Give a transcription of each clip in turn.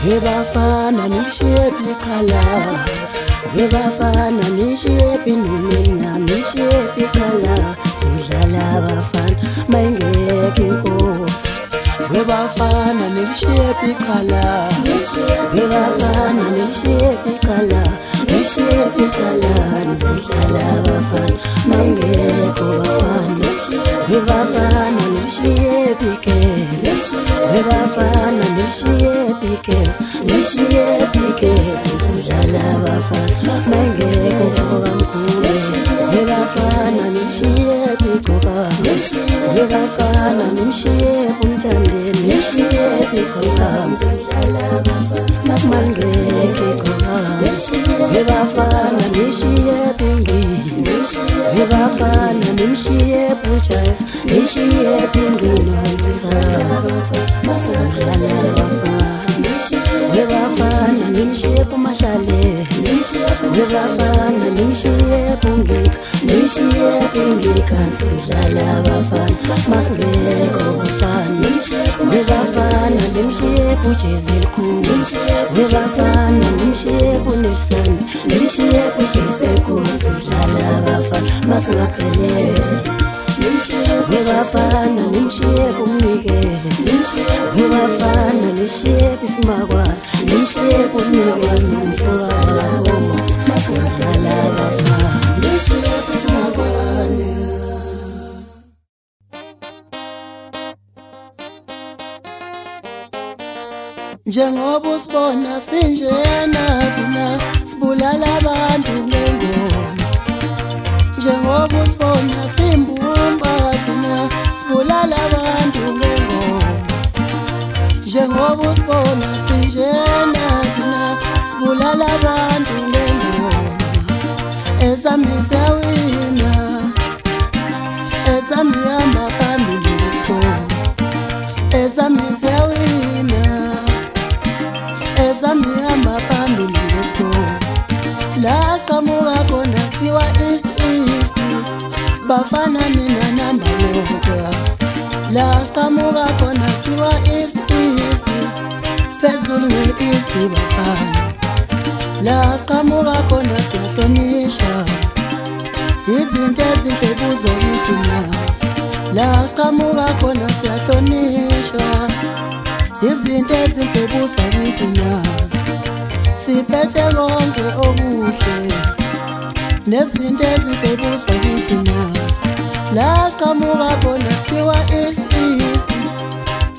Bebafana nishepi kala, bebafana nishepi nunenya, nishepi kala, sidlala bafana mayingekho inkosi. Bebafana nishepi kala, bebafana nishepi kala, nishepi kala, sidlala bafana mayingekho bafana. Bebafana nishepi kezi, bebafana nishepi kezi, nishepi kezi, sidlala bafana mayingekho bamkhulu. Bebafana nishepi koba, bebafana nishepi umthandeni, nishepi koba, sidlala bafana mayingekho koba. Bebafana nishepi ngini, bebafana nishepi ujayi, nishepi ngini, sidlala bafana. Bebafana nishepi umahlale, bebafana nishepi ungika, nishepi ungika, sidlala bafana masingekho bafana. Bebafana nishepi ujezi elikhulu, bebafana nishepi uNelson, nishepi ujezi elikhulu, sidlala bafana masingaphelele. Bebafana nishepi umnikezi, bebafana nishepi isimakwana, nishepi usinikezi umfowabo, masingaphelele bafana nishepi isimakwana. Njengoba usibona sinjena thina sibulala abantu ngengoma, njengoba usibona simbumba thina sibulala abantu ngengoma, njengoba usibona sinjena thina sibulala abantu ngengoma. Ezami siyawina, ezami hamba phambili ngesikole, ezami siyawina, ezami hamba phambili ngesikole. La qamuka khona kuthiwa East East, bafana mina namba lodwa. La qamuka khona kuthiwa East East, phezulu nge-East bafana. La qamuka khona siyahlonishwa, izinto ezinhle kuzo kithi nazo. La qamuka khona siyahlonishwa, izinto ezinhle kuzo kithi nazo. Siphethe konke okuhle, nezinto ezinhle kuzo kithi nazo. La qamuka khona kuthiwa East East,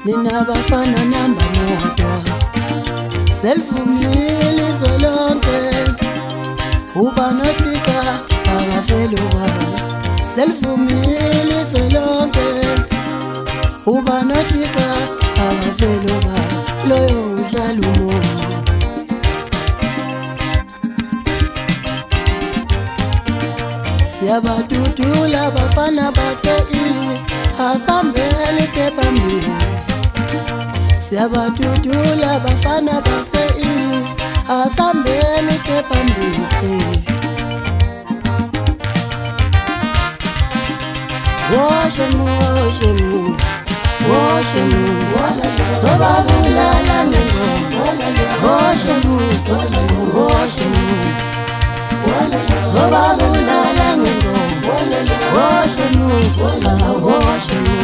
nina bafana namba lodwa. Selivumile izwe lonke, uba noThixo akafeli ubala. Selivumile izwe lonke, uba noThixo akafeli ubala. Loyo udlala umoya. Siyabadudula bafana base-East, asambeni sephambili. Siyabadudula bafana base-East, asambeni sephambili. Woshemu, woshemu, woshemu, sobabulala ngengoma. Woshemu, woshemu, sobabulala ngengoma. Woshemu, woshemu,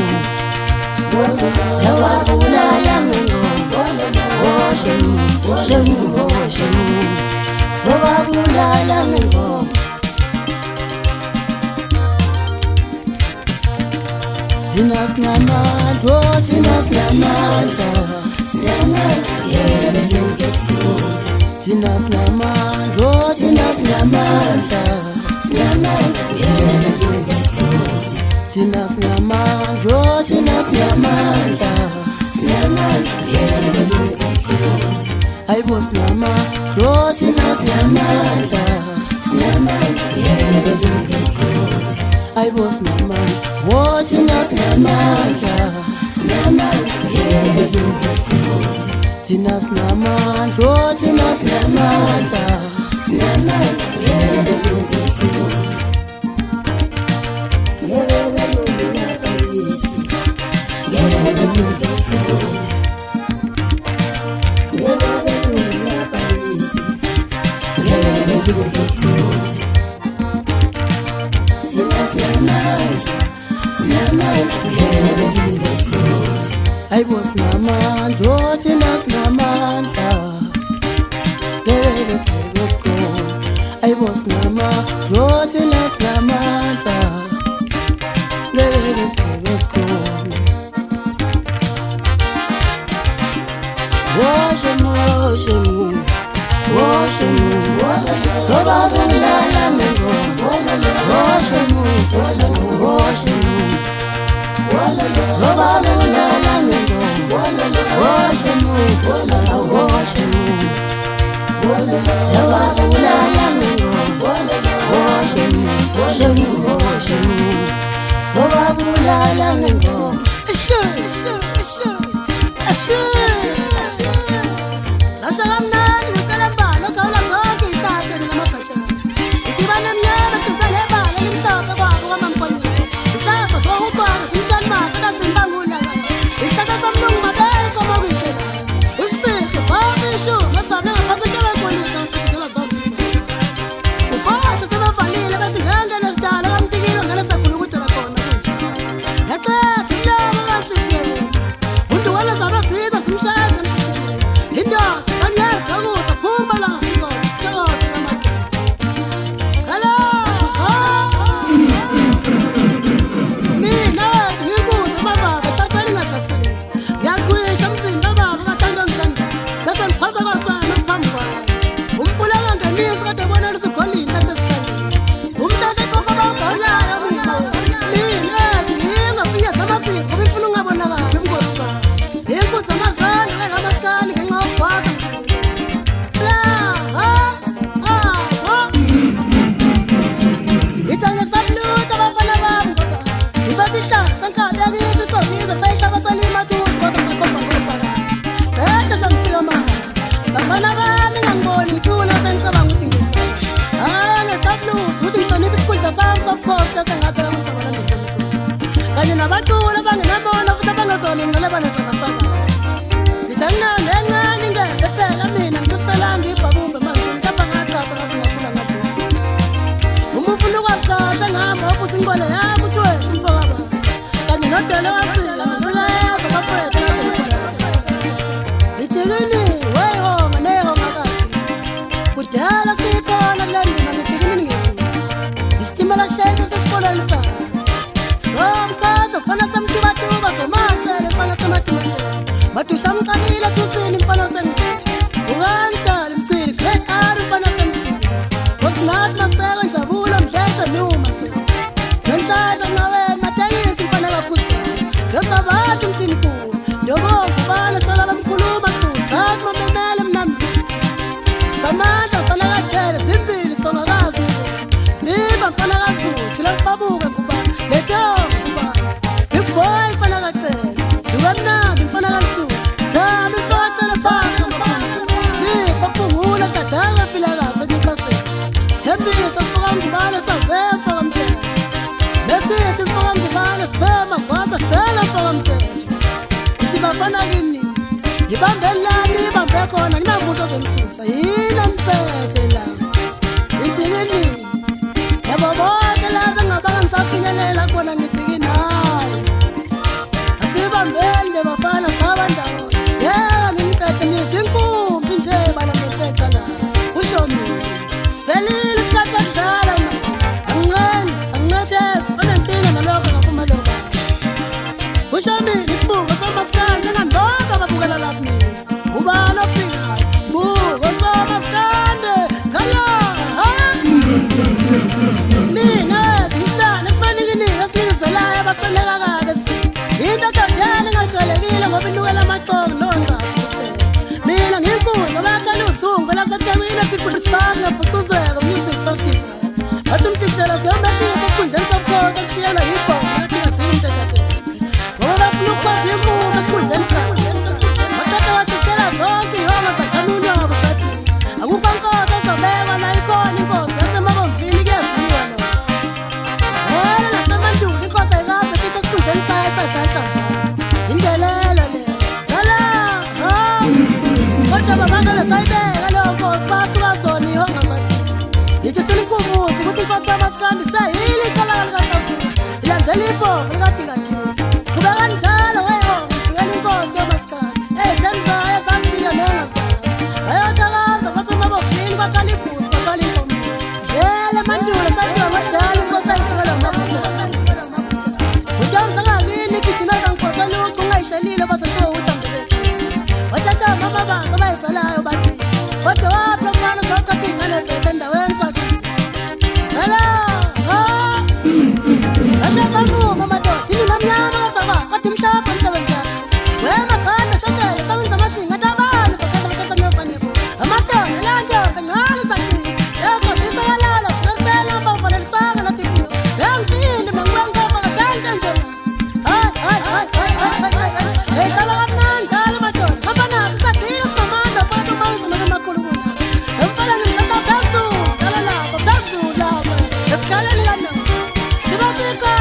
sobabulala ngengoma. Woshemu, woshemu, woshemu, sobabulala ngengoma. Thina sinamandla, thina sinamandla, yebo singesikhulu. Thina sinamandla, thina sinamandla, yebo singesikhulu. Thina sinamandla, thina sinamandla, yebo singesikhulu. Ayibo sinamandla, thina sinamandla, yebo singesikhulu. Ayibo sinamandla, thina sinamandla, yebo singesikhulu. Thina sinamandla, thina sinamandla, yebo singesikhulu. Yebo singesikhulu. I was namandla, thina sinamandla. Ngeke sibe sikhona. I was namandla, thina sinamandla. Ngeke sibe sikhona. Woshemu, sobabulala ngengoma. Woshemu, sobabulala ngengoma. Woshemu, sobabulala ngengoma. Woshemu, sobabulala ngengoma. Yithi sinikhumbuze ukuthi inkosi yamaskandi seyili iqala kalikahle Elipo, Brigati, Kubaran Tala, Elinko, Semaskan, Tenza, Sandia, Nenasa, Ayatala, the Masama, Kinga Kalipus, Kalipum, Yele Mandula, Santa, Matalico, Santa, we don't say, Nikki, and Kosalu, Kunga, Shalila, was a true. What's a Mama, Sama, Salah, Bati, what do I plan of cutting and I said, and the Wensaki? Hello, Mama, you know, Yama, cut him sharp and seven. Where my car, the shuttle, sounds a machine, a taban, a matter, a land, and all is a thing. There was this a lot of the sale of for the song and a thing. Young king, the man went over a child and children. Hey, come on, man, Salamato, come on, it's a clean of the man, the part of mouse and the Makuluna. The fellow is a Basu, Kalala, Basu, love, the Scala, Sibasico.